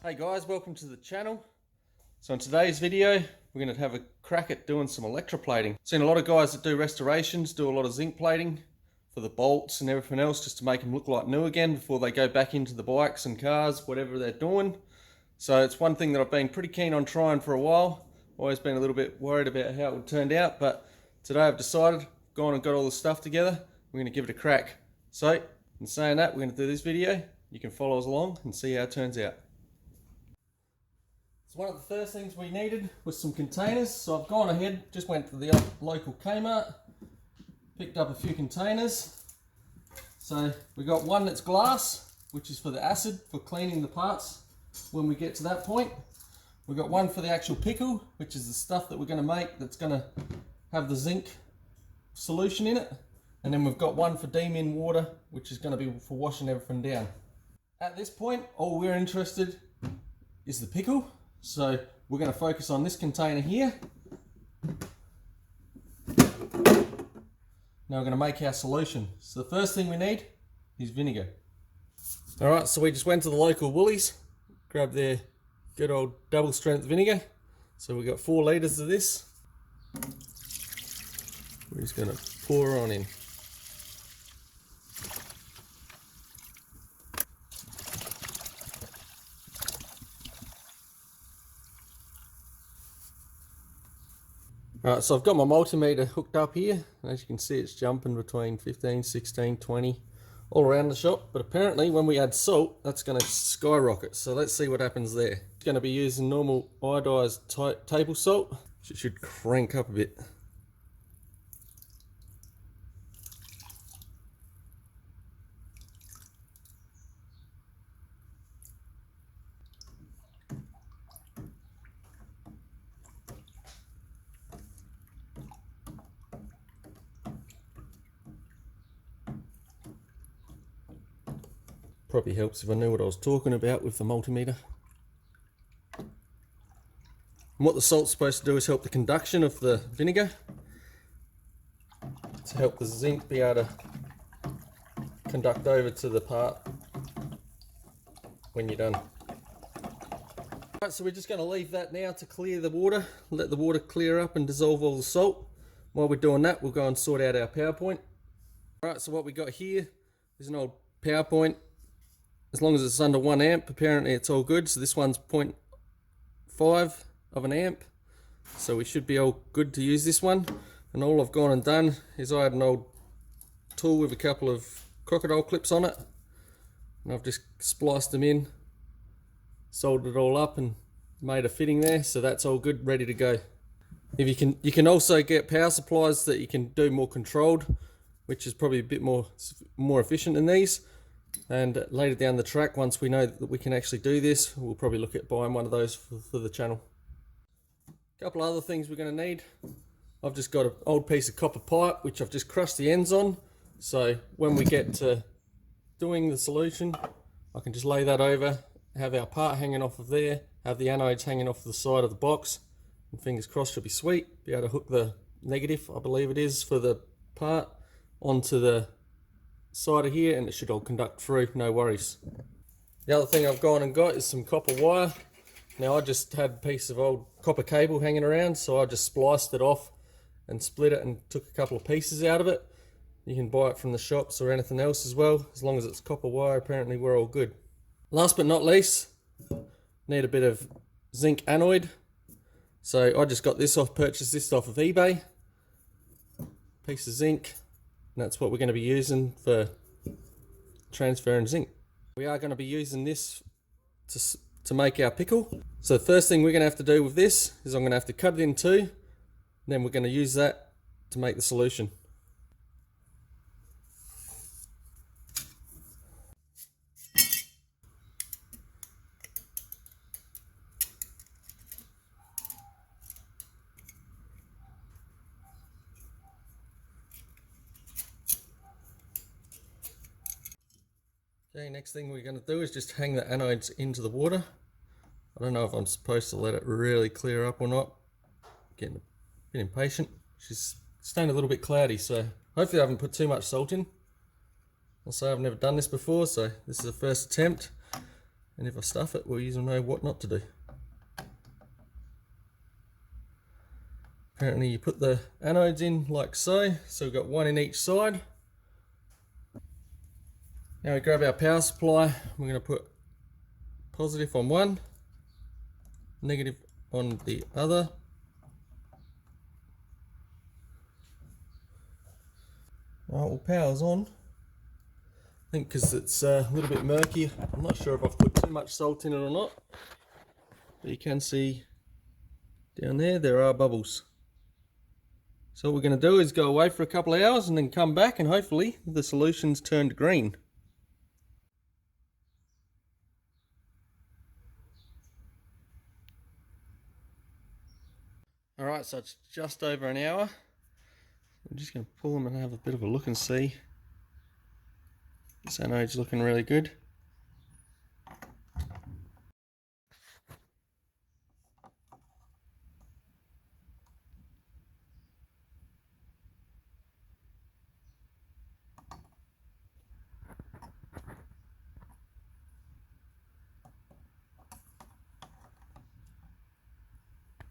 Hey guys, welcome to the channel. So in today's video, we're going to have a crack at doing some electroplating. Seen a lot of guys that do restorations, do a lot of zinc plating for the bolts and everything else just to make them look like new again before they go back into the bikes and cars, whatever they're doing. So it's one thing that I've been pretty keen on trying for a while. Always been a little bit worried about how it would turn out, but today I've decided, gone and got all the stuff together, we're going to give it a crack. So in saying that, we're going to do this video. You can follow us along and see how it turns out. So one of the first things we needed was some containers. So I've gone ahead, just went to the local Kmart, picked up a few containers. So we got one that's glass, which is for the acid, for cleaning the parts when we get to that point. We've got one for the actual pickle, which is the stuff that we're going to make that's going to have the zinc solution in it. And then we've got one for demin water, which is going to be for washing everything down. At this point, all we're interested is the pickle. So we're going to focus on this container here. Now we're going to make our solution. So the first thing we need is vinegar. Alright, so we just went to the local Woolies, grabbed their good old double strength vinegar. So we got 4 litres of this. We're just going to pour on in. Alright, so I've got my multimeter hooked up here, and as you can see it's jumping between 15, 16, 20, all around the shop, but apparently when we add salt, that's going to skyrocket, so let's see what happens there. It's going to be using normal iodized table salt, which it should crank up a bit. Probably helps if I knew what I was talking about with the multimeter. And what the salt's supposed to do is help the conduction of the vinegar, to help the zinc be able to conduct over to the part when you're done. Alright, so we're just going to leave that now to clear the water, let the water clear up and dissolve all the salt. While we're doing that, we'll go and sort out our PowerPoint. Alright, so what we got here is an old PowerPoint. As long as it's under 1 amp, apparently it's all good. So this one's 0.5 of an amp. So we should be all good to use this one. And all I've gone and done is I had an old tool with a couple of crocodile clips on it. And I've just spliced them in, soldered it all up and made a fitting there. So that's all good, ready to go. If you can also get power supplies that you can do more controlled, which is probably a bit more efficient than these. And later down the track, once we know that we can actually do this, we'll probably look at buying one of those for the channel. A couple other things we're going to need. I've just got an old piece of copper pipe, which I've just crushed the ends on. So when we get to doing the solution, I can just lay that over, have our part hanging off of there, have the anodes hanging off the side of the box, and fingers crossed should be sweet. Be able to hook the negative, I believe it is, for the part onto the side of here, and it should all conduct through, no worries. The other thing I've gone and got is some copper wire. Now I just had a piece of old copper cable hanging around, so I just spliced it off and split it and took a couple of pieces out of it. You can buy it from the shops or anything else as well, as long as it's copper wire. Apparently we're all good. Last but not least, need a bit of zinc anode. So I just got this purchased this off of eBay. Piece of zinc. And that's what we're going to be using for transferring zinc. We are going to be using this to make our pickle. So the first thing we're going to have to do with this is I'm going to have to cut it in 2. And then we're going to use that to make the solution. Okay, next thing we're going to do is just hang the anodes into the water. I don't know if I'm supposed to let it really clear up or not. Getting a bit impatient. She's staying a little bit cloudy, so hopefully I haven't put too much salt in. Also, I've never done this before, so this is the first attempt. And if I stuff it, we'll usually know what not to do. Apparently you put the anodes in like so. So we've got one in each side. Now we grab our power supply. We're going to put positive on one, negative on the other. Alright, well, power's on. I think because it's a little bit murky, I'm not sure if I've put too much salt in it or not. But you can see down there are bubbles. So what we're going to do is go away for a couple of hours and then come back, and hopefully the solution's turned green. Alright, so it's just over an hour. I'm just going to pull them and have a bit of a look and see. This anode's looking really good.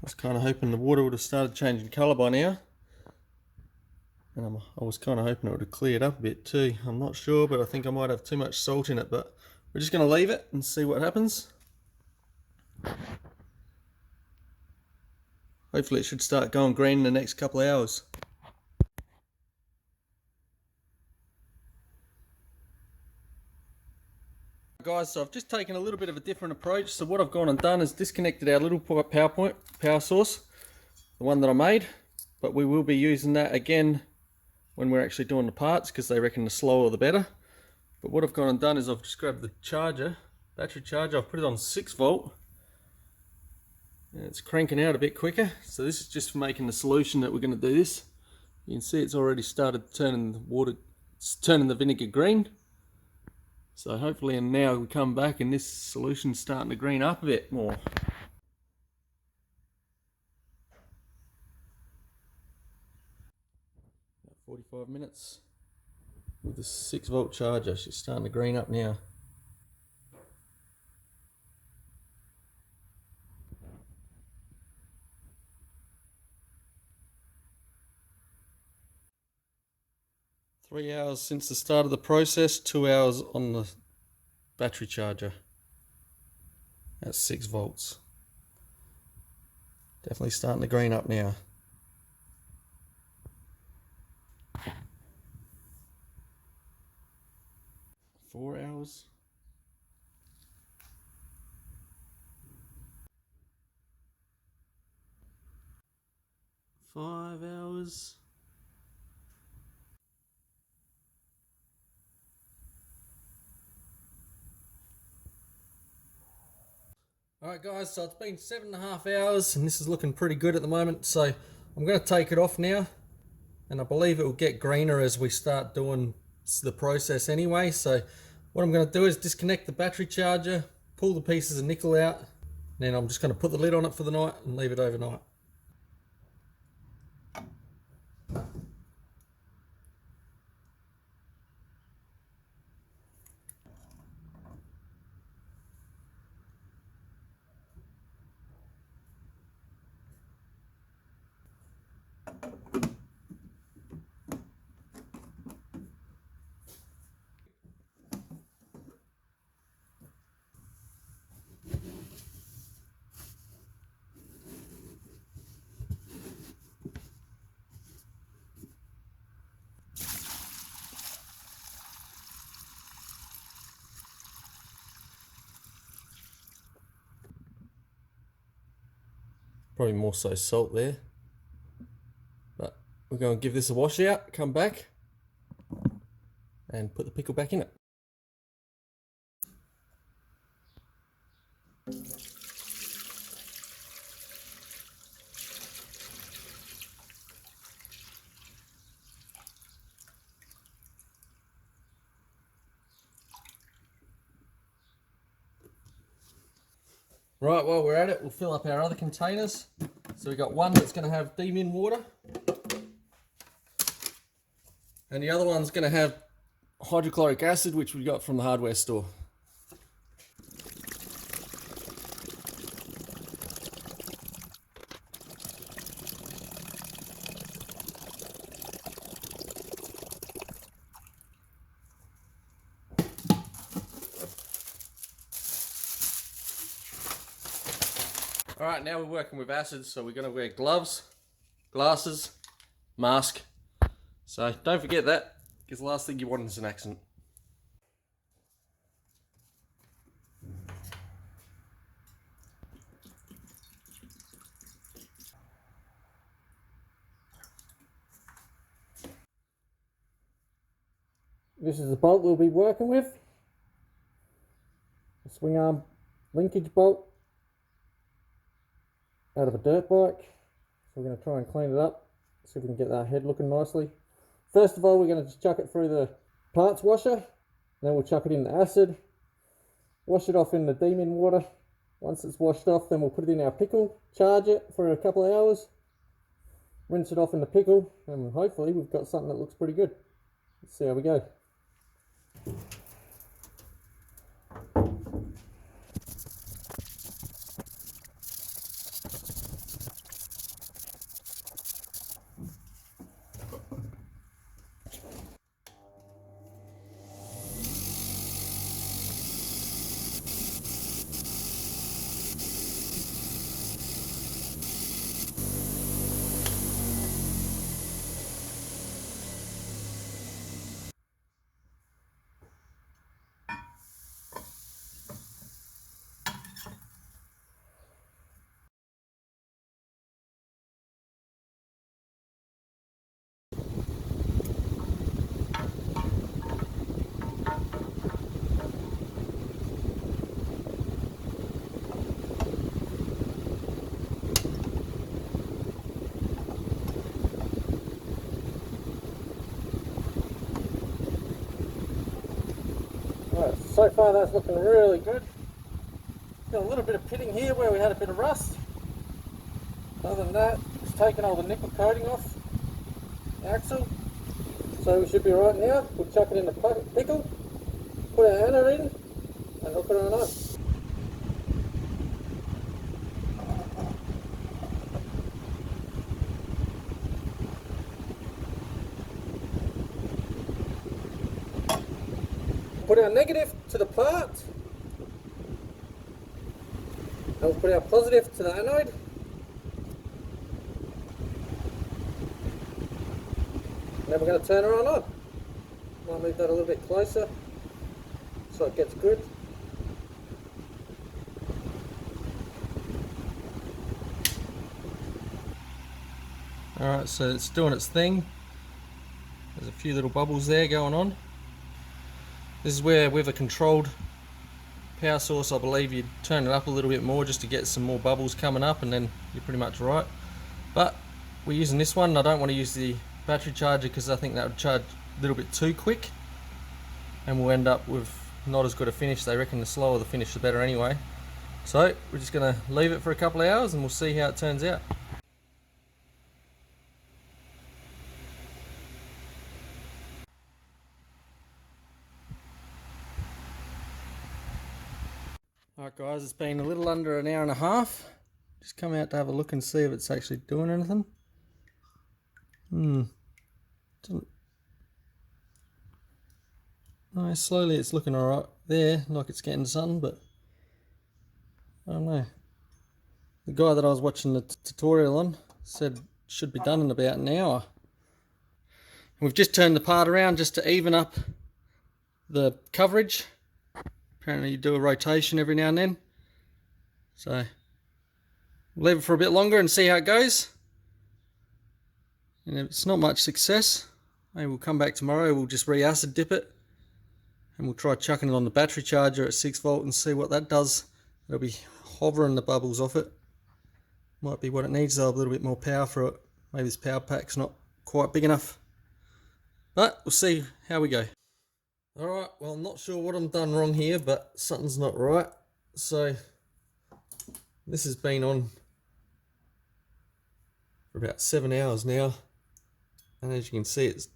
I was kind of hoping the water would have started changing colour by now. And I was kind of hoping it would have cleared up a bit too. I'm not sure, but I think I might have too much salt in it. But we're just going to leave it and see what happens. Hopefully it should start going green in the next couple of hours. Guys, so I've just taken a little bit of a different approach. So what I've gone and done is disconnected our little power source, the one that I made, but we will be using that again when we're actually doing the parts, because they reckon the slower the better. But what I've gone and done is I've just grabbed the charger, battery charger, I've put it on 6 volt, and it's cranking out a bit quicker. So this is just for making the solution that we're going to do this. You can see it's already started turning the water, it's turning the vinegar green. So hopefully, and now we come back and this solution's starting to green up a bit more. About 45 minutes with the 6 volt charger. She's starting to green up now. Three hours since the start of the process, 2 hours on the battery charger at 6 volts. Definitely starting to green up now. Four hours. 5 hours. Alright guys, so it's been 7.5 hours and this is looking pretty good at the moment, so I'm going to take it off now, and I believe it will get greener as we start doing the process anyway. So what I'm going to do is disconnect the battery charger, pull the pieces of nickel out, and then I'm just going to put the lid on it for the night and leave it overnight. Probably more so salt there, but we're going to give this a wash out, come back and put the pickle back in it. Right, while we're at it, we'll fill up our other containers. So we've got one that's going to have demin water, and the other one's going to have hydrochloric acid, which we got from the hardware store. Alright, now we're working with acid, so we're going to wear gloves, glasses, mask. So don't forget that, because the last thing you want is an accident. This is the bolt we'll be working with. A swing arm linkage bolt out of a dirt bike. So we're going to try and clean it up, see if we can get that head looking nicely. First of all, we're going to just chuck it through the parts washer, then we'll chuck it in the acid, wash it off in the demon water. Once it's washed off, then we'll put it in our pickle, charge it for a couple of hours, rinse it off in the pickle, and hopefully we've got something that looks pretty good. Let's see how we go. So far that's looking really good. Got a little bit of pitting here where we had a bit of rust. Other than that, it's taken all the nickel coating off the axle. So we should be right now. We'll chuck it in the pickle, put our anode in, and hook it on up. Put our negative to the part, and we'll put our positive to the anode. And then we're going to turn her on. Might move that a little bit closer so it gets good. Alright, so it's doing its thing. There's a few little bubbles there going on. This is where with a controlled power source, I believe you turn it up a little bit more just to get some more bubbles coming up, and then you're pretty much right. But we're using this one. I don't want to use the battery charger because I think that would charge a little bit too quick, and we'll end up with not as good a finish. They reckon the slower the finish the better anyway. So we're just going to leave it for a couple of hours and we'll see how it turns out. Alright guys, it's been a little under an hour and a half. Just come out to have a look and see if it's actually doing anything. No, slowly it's looking alright there, like it's getting sun, but I don't know. The guy that I was watching the tutorial on said it should be done in about an hour. We've just turned the part around just to even up the coverage. Apparently you do a rotation every now and then. So we'll leave it for a bit longer and see how it goes. And if it's not much success, maybe we'll come back tomorrow, we'll just re-acid dip it. And we'll try chucking it on the battery charger at 6 volt and see what that does. It'll be hovering the bubbles off it. Might be what it needs though, a little bit more power for it. Maybe this power pack's not quite big enough. But we'll see how we go. Alright, well I'm not sure what I'm done wrong here, but something's not right. So this has been on for about 7 hours now. And as you can see, it's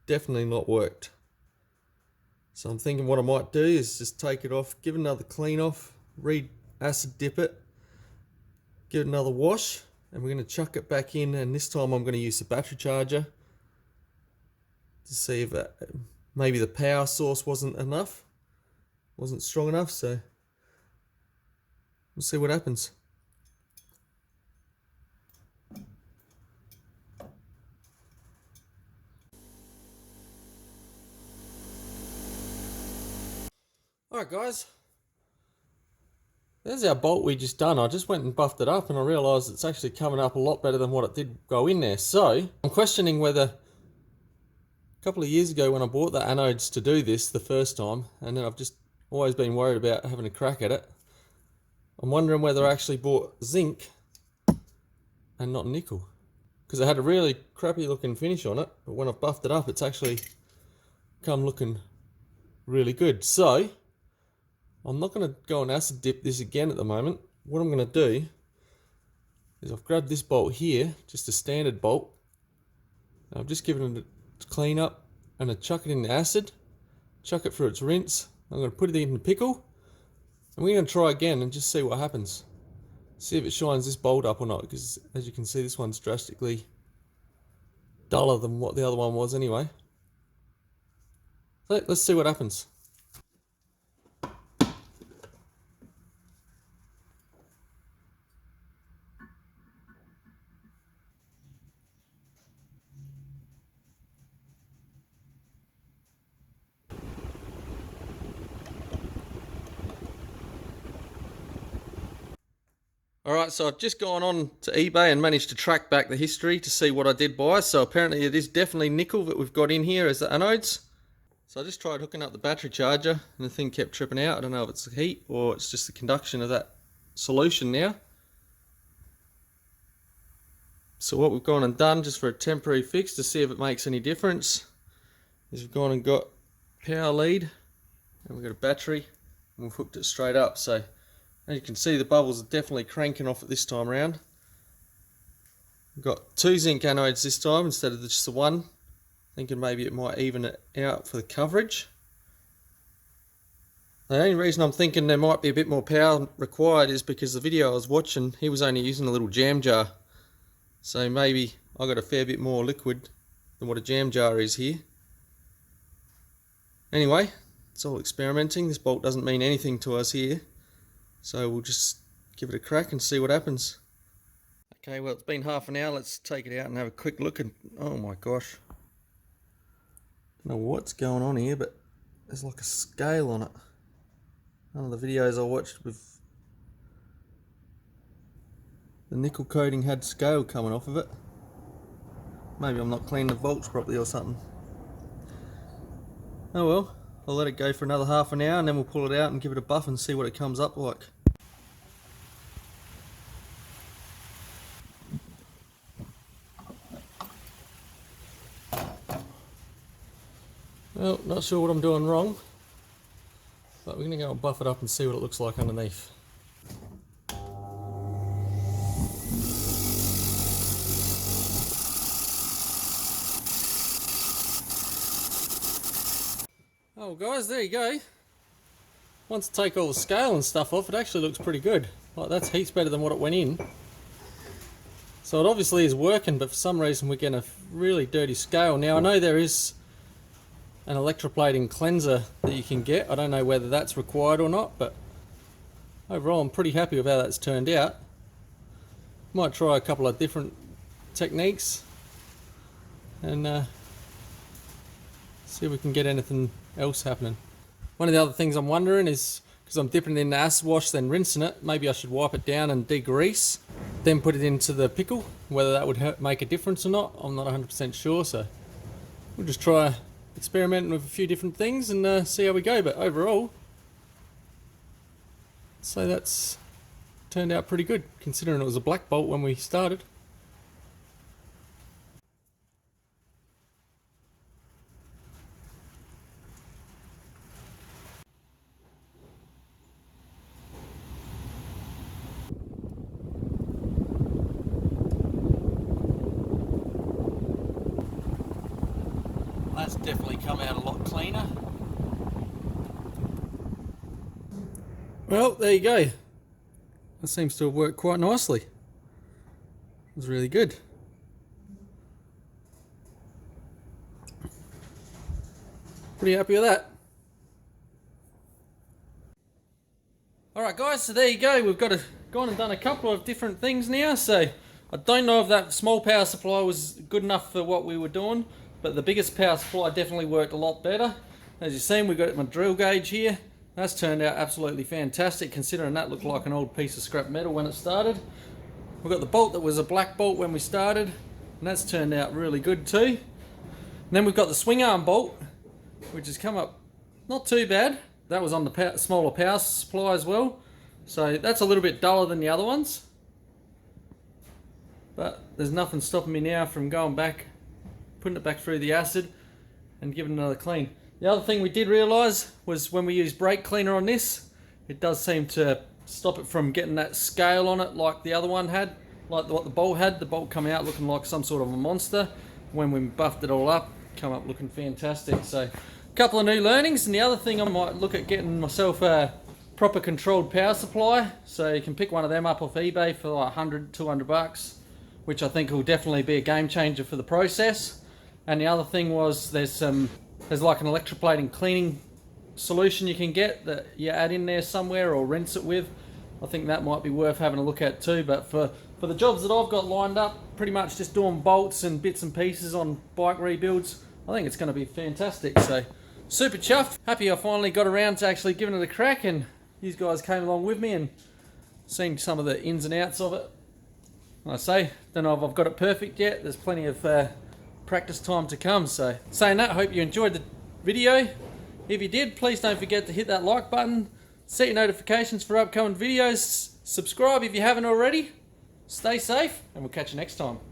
definitely not worked. So I'm thinking what I might do is just take it off, give it another clean off, re-acid dip it, give it another wash, and we're going to chuck it back in, and this time I'm going to use the battery charger to see if maybe the power source wasn't strong enough, so we'll see what happens. Alright guys, there's our bolt we just done. I just went and buffed it up and I realised it's actually coming up a lot better than what it did go in there. So, I'm questioning whether, a couple of years ago when I bought the anodes to do this the first time, and then I've just always been worried about having a crack at it. I'm wondering whether I actually bought zinc and not nickel. Because it had a really crappy looking finish on it, but when I've buffed it up it's actually come looking really good. So, I'm not going to go and acid dip this again at the moment. What I'm going to do is I've grabbed this bolt here, just a standard bolt. I've just given it a clean up and I chuck it in the acid, chuck it for its rinse. I'm going to put it in the pickle and we're going to try again and just see what happens. See if it shines this bolt up or not, because as you can see this one's drastically duller than what the other one was anyway. So let's see what happens. Alright, so I've just gone on to eBay and managed to track back the history to see what I did buy. So apparently it is definitely nickel that we've got in here as the anodes. So I just tried hooking up the battery charger and the thing kept tripping out. I don't know if it's the heat or it's just the conduction of that solution now. So what we've gone and done just for a temporary fix to see if it makes any difference is we've gone and got power lead and we've got a battery and we've hooked it straight up. So as you can see the bubbles are definitely cranking off at this time around. We've got 2 zinc anodes this time instead of just the one. Thinking maybe it might even it out for the coverage. The only reason I'm thinking there might be a bit more power required is because the video I was watching, he was only using a little jam jar. So maybe I got a fair bit more liquid than what a jam jar is here. Anyway, it's all experimenting. This bolt doesn't mean anything to us here. So we'll just give it a crack and see what happens. Okay, well it's been half an hour. Let's take it out and have a quick look. And oh my gosh. Don't know what's going on here, but there's like a scale on it. One of the videos I watched with the nickel coating had scale coming off of it. Maybe I'm not cleaning the bolts properly or something. Oh well, I'll let it go for another half an hour and then we'll pull it out and give it a buff and see what it comes up like. Well, not sure what I'm doing wrong, but we're going to go and buff it up and see what it looks like underneath. Oh guys, there you go. Once I take all the scale and stuff off, it actually looks pretty good. Like that's heaps better than what it went in. So it obviously is working, but for some reason we're getting a really dirty scale. Now I know there is an electroplating cleanser that you can get. I don't know whether that's required or not, but overall I'm pretty happy with how that's turned out. Might try a couple of different techniques and see if we can get anything else happening. One of the other things I'm wondering is, because I'm dipping it in the acid wash then rinsing it, maybe I should wipe it down and degrease, then put it into the pickle. Whether that would make a difference or not, I'm not 100% sure, so we'll just try experimenting with a few different things and see how we go. But overall, so that's turned out pretty good considering it was a black bolt when we started. That's definitely come out a lot cleaner. Well, there you go. That seems to have worked quite nicely. It was really good. Pretty happy with that. Alright guys, so there you go. We've gone and done a couple of different things now. So I don't know if that small power supply was good enough for what we were doing, but the biggest power supply definitely worked a lot better. As you've seen, we've got my drill gauge here. That's turned out absolutely fantastic, considering that looked like an old piece of scrap metal when it started. We've got the bolt that was a black bolt when we started, and that's turned out really good too. And then we've got the swing arm bolt, which has come up not too bad. That was on the smaller power supply as well, so that's a little bit duller than the other ones. But there's nothing stopping me now from going back, putting it back through the acid and giving it another clean. The other thing we did realise was when we use brake cleaner on this, it does seem to stop it from getting that scale on it like the other one had, like what the bolt had. The bolt coming out looking like some sort of a monster. When we buffed it all up, come up looking fantastic. So a couple of new learnings, and the other thing I might look at getting myself a proper controlled power supply. So you can pick one of them up off eBay for like 100, 200 bucks, which I think will definitely be a game changer for the process. And the other thing was there's like an electroplating cleaning solution you can get that you add in there somewhere or rinse it with. I think that might be worth having a look at too. But for the jobs that I've got lined up, pretty much just doing bolts and bits and pieces on bike rebuilds, I think it's going to be fantastic. So super chuffed. Happy I finally got around to actually giving it a crack, and you guys came along with me and seen some of the ins and outs of it. Like I say, don't know if I've got it perfect yet. There's plenty of practice time to come. So saying that, I hope you enjoyed the video. If you did, please don't forget to hit that like button, set your notifications for upcoming videos, subscribe if you haven't already. Stay safe, and we'll catch you next time.